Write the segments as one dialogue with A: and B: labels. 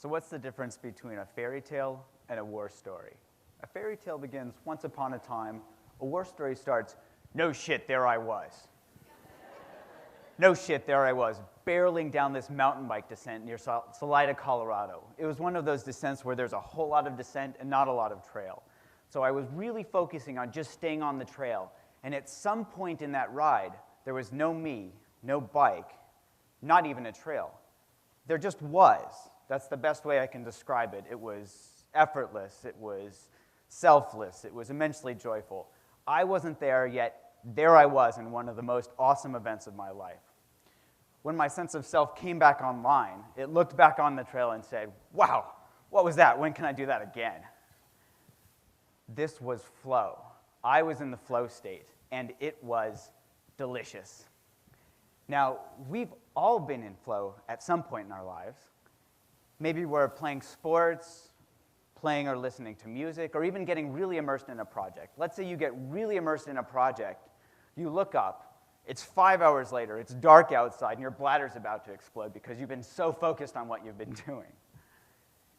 A: So what's the difference between a fairy tale and a war story? A fairy tale begins once upon a time. A war story starts, no shit, there I was. No shit, there I was, barreling down this mountain bike descent near Salida, Colorado. It was one of those descents where there's a whole lot of descent and not a lot of trail. So I was really focusing on just staying on the trail. And at some point in that ride, there was no me, no bike, not even a trail. There just was. That's the best way I can describe it. It was effortless. It was selfless. It was immensely joyful. I wasn't there, yet there I was in one of the most awesome events of my life. When my sense of self came back online, it looked back on the trail and said, wow, what was that? When can I do that again? This was flow. I was in the flow state, and it was delicious. Now, we've all been in flow at some point in our lives. Maybe we're playing sports, playing or listening to music, or even getting really immersed in a project. Let's say you get really immersed in a project. You look up, it's 5 hours later, it's dark outside, and your bladder's about to explode because you've been so focused on what you've been doing.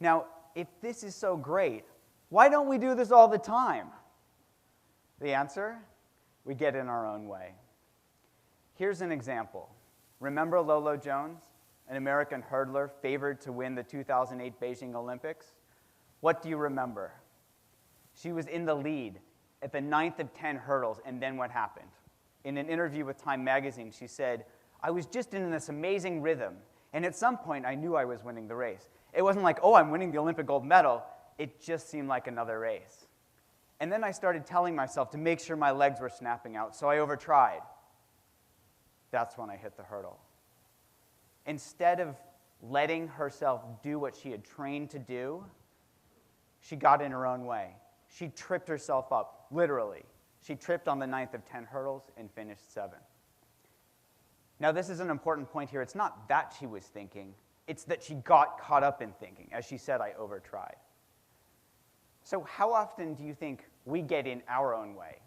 A: Now, if this is so great, why don't we do this all the time? The answer? We get in our own way. Here's an example. Remember Lolo Jones, an American hurdler favored to win the 2008 Beijing Olympics? What do you remember? She was in the lead at the 9th of 10 hurdles, and then what happened? In an interview with Time magazine, she said, I was just in this amazing rhythm, and at some point I knew I was winning the race. It wasn't like, oh, I'm winning the Olympic gold medal. It just seemed like another race. And then I started telling myself to make sure my legs were snapping out, so I overtried. That's when I hit the hurdle. Instead of letting herself do what she had trained to do, she got in her own way. She tripped herself up, literally. She tripped on the 9th of 10 hurdles and finished 7th. Now, this is an important point here. It's not that she was thinking. It's that she got caught up in thinking. As she said, I overtried. So how often do you think we get in our own way?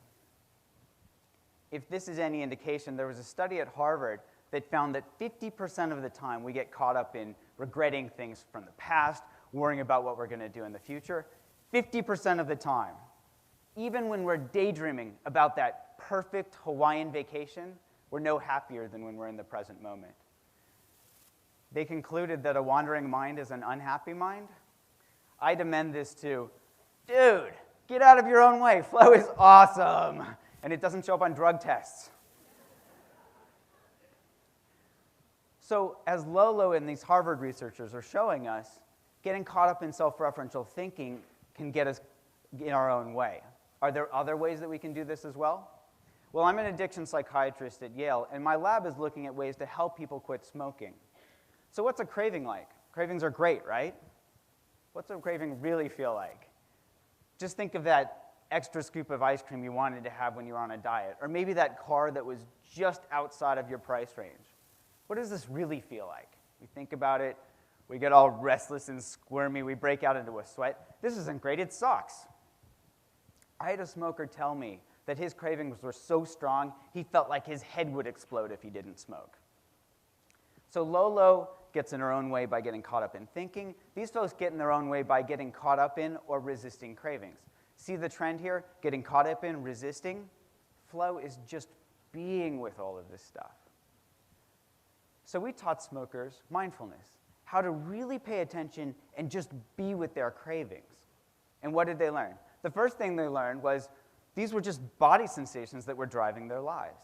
A: If this is any indication, there was a study at Harvard that found that 50% of the time we get caught up in regretting things from the past, worrying about what we're going to do in the future. 50% of the time. Even when we're daydreaming about that perfect Hawaiian vacation, we're no happier than when we're in the present moment. They concluded that a wandering mind is an unhappy mind. I'd amend this to, dude, get out of your own way. Flow is awesome. And it doesn't show up on drug tests. So as Lolo and these Harvard researchers are showing us, getting caught up in self-referential thinking can get us in our own way. Are there other ways that we can do this as well? Well, I'm an addiction psychiatrist at Yale, and my lab is looking at ways to help people quit smoking. So what's a craving like? Cravings are great, right? What's a craving really feel like? Just think of that extra scoop of ice cream you wanted to have when you were on a diet, or maybe that car that was just outside of your price range. What does this really feel like? We think about it, we get all restless and squirmy, we break out into a sweat. This isn't great, it sucks. I had a smoker tell me that his cravings were so strong, he felt like his head would explode if he didn't smoke. So Lolo gets in her own way by getting caught up in thinking. These folks get in their own way by getting caught up in or resisting cravings. See the trend here? Getting caught up in, resisting. Flow is just being with all of this stuff. So we taught smokers mindfulness, how to really pay attention and just be with their cravings. And what did they learn? The first thing they learned was these were just body sensations that were driving their lives.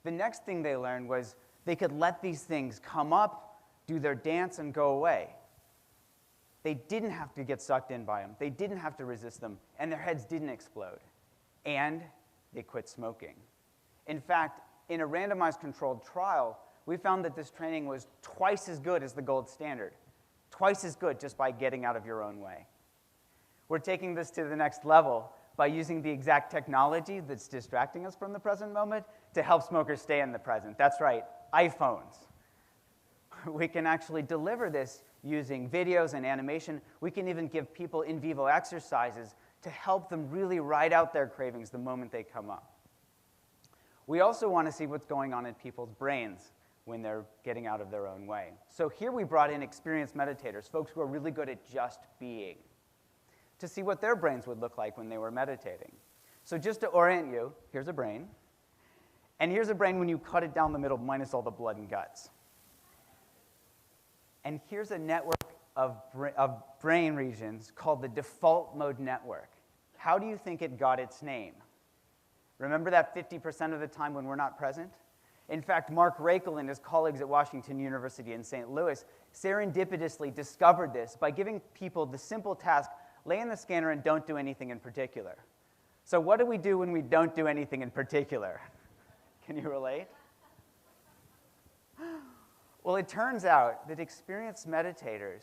A: The next thing they learned was they could let these things come up, do their dance, and go away. They didn't have to get sucked in by them. They didn't have to resist them, and their heads didn't explode. And they quit smoking. In fact, in a randomized controlled trial, we found that this training was twice as good as the gold standard. Twice as good just by getting out of your own way. We're taking this to the next level by using the exact technology that's distracting us from the present moment to help smokers stay in the present. That's right, iPhones. We can actually deliver this using videos and animation. We can even give people in vivo exercises to help them really ride out their cravings the moment they come up. We also want to see what's going on in people's brains when they're getting out of their own way. So here we brought in experienced meditators, folks who are really good at just being, to see what their brains would look like when they were meditating. So just to orient you, here's a brain. And here's a brain when you cut it down the middle, minus all the blood and guts. And here's a network of brain regions called the default mode network. How do you think it got its name? Remember that 50% of the time when we're not present? In fact, Mark Rakel and his colleagues at Washington University in St. Louis serendipitously discovered this by giving people the simple task, lay in the scanner and don't do anything in particular. So what do we do when we don't do anything in particular? Can you relate? Well, it turns out that experienced meditators,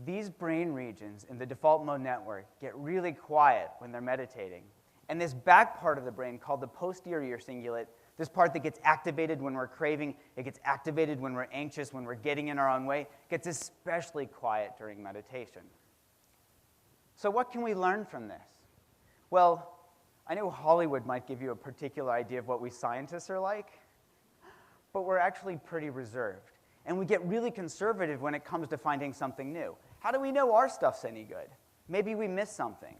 A: these brain regions in the default mode network get really quiet when they're meditating. And this back part of the brain, called the posterior cingulate, this part that gets activated when we're craving, it gets activated when we're anxious, when we're getting in our own way, gets especially quiet during meditation. So what can we learn from this? Well, I know Hollywood might give you a particular idea of what we scientists are like, but we're actually pretty reserved. And we get really conservative when it comes to finding something new. How do we know our stuff's any good? Maybe we missed something.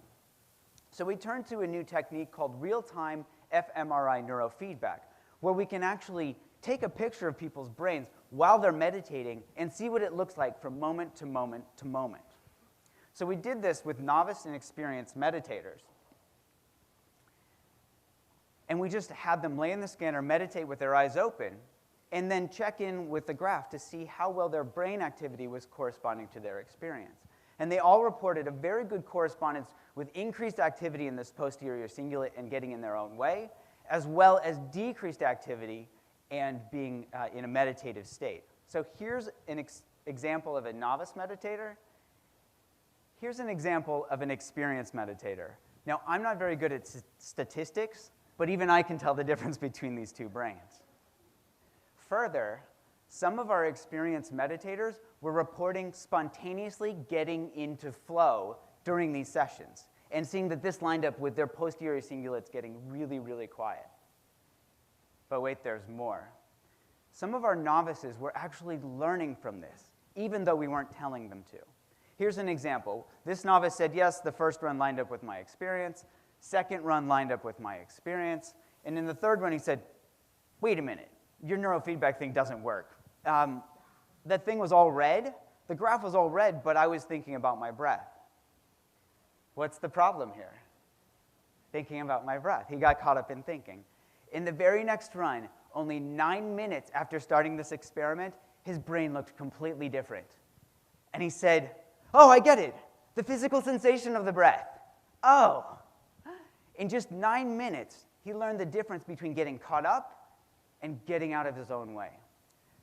A: So we turned to a new technique called real-time fMRI neurofeedback, where we can actually take a picture of people's brains while they're meditating and see what it looks like from moment to moment to moment. So we did this with novice and experienced meditators. And we just had them lay in the scanner, meditate with their eyes open, and then check in with the graph to see how well their brain activity was corresponding to their experience. And they all reported a very good correspondence with increased activity in this posterior cingulate and getting in their own way, as well as decreased activity and being in a meditative state. So here's an example of a novice meditator. Here's an example of an experienced meditator. Now, I'm not very good at statistics, but even I can tell the difference between these two brains. Further, some of our experienced meditators were reporting spontaneously getting into flow during these sessions and seeing that this lined up with their posterior cingulates getting really, really quiet. But wait, there's more. Some of our novices were actually learning from this, even though we weren't telling them to. Here's an example. This novice said, yes, the first run lined up with my experience. Second run lined up with my experience. And in the third run, he said, wait a minute, your neurofeedback thing doesn't work. That thing was all red. The graph was all red, but I was thinking about my breath. What's the problem here? Thinking about my breath. He got caught up in thinking. In the very next run, only 9 minutes after starting this experiment, his brain looked completely different. And he said, oh, I get it. The physical sensation of the breath. Oh. In just 9 minutes, he learned the difference between getting caught up and getting out of his own way.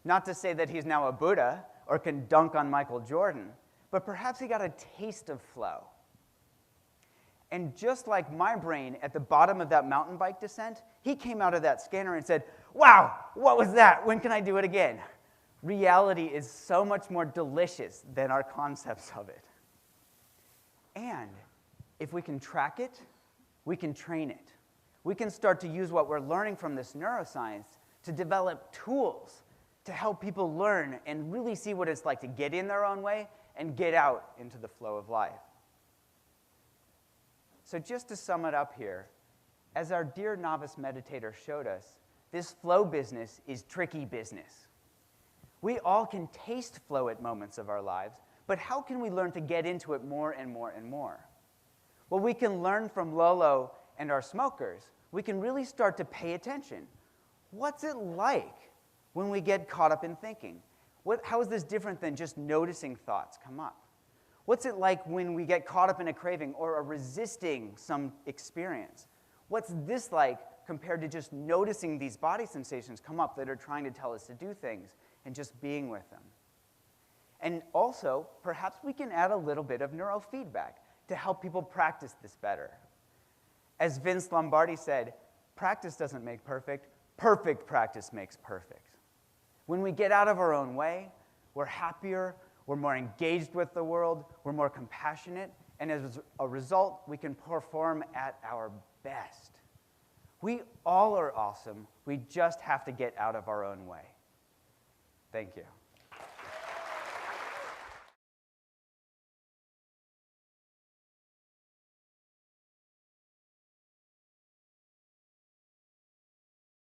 A: Not to say that he's now a Buddha or can dunk on Michael Jordan, but perhaps he got a taste of flow. And just like my brain at the bottom of that mountain bike descent, he came out of that scanner and said, wow, what was that? When can I do it again? Reality is so much more delicious than our concepts of it. And if we can track it, we can train it. We can start to use what we're learning from this neuroscience to develop tools to help people learn and really see what it's like to get in their own way and get out into the flow of life. So just to sum it up here, as our dear novice meditator showed us, this flow business is tricky business. We all can taste flow at moments of our lives, but how can we learn to get into it more and more and more? Well, we can learn from Lolo and our smokers. We can really start to pay attention. What's it like when we get caught up in thinking? How is this different than just noticing thoughts come up? What's it like when we get caught up in a craving or are resisting some experience? What's this like compared to just noticing these body sensations come up that are trying to tell us to do things and just being with them? And also, perhaps we can add a little bit of neurofeedback to help people practice this better. As Vince Lombardi said, practice doesn't make perfect, perfect practice makes perfect. When we get out of our own way, we're happier, we're more engaged with the world, we're more compassionate, and as a result, we can perform at our best. We all are awesome, we just have to get out of our own way. Thank you.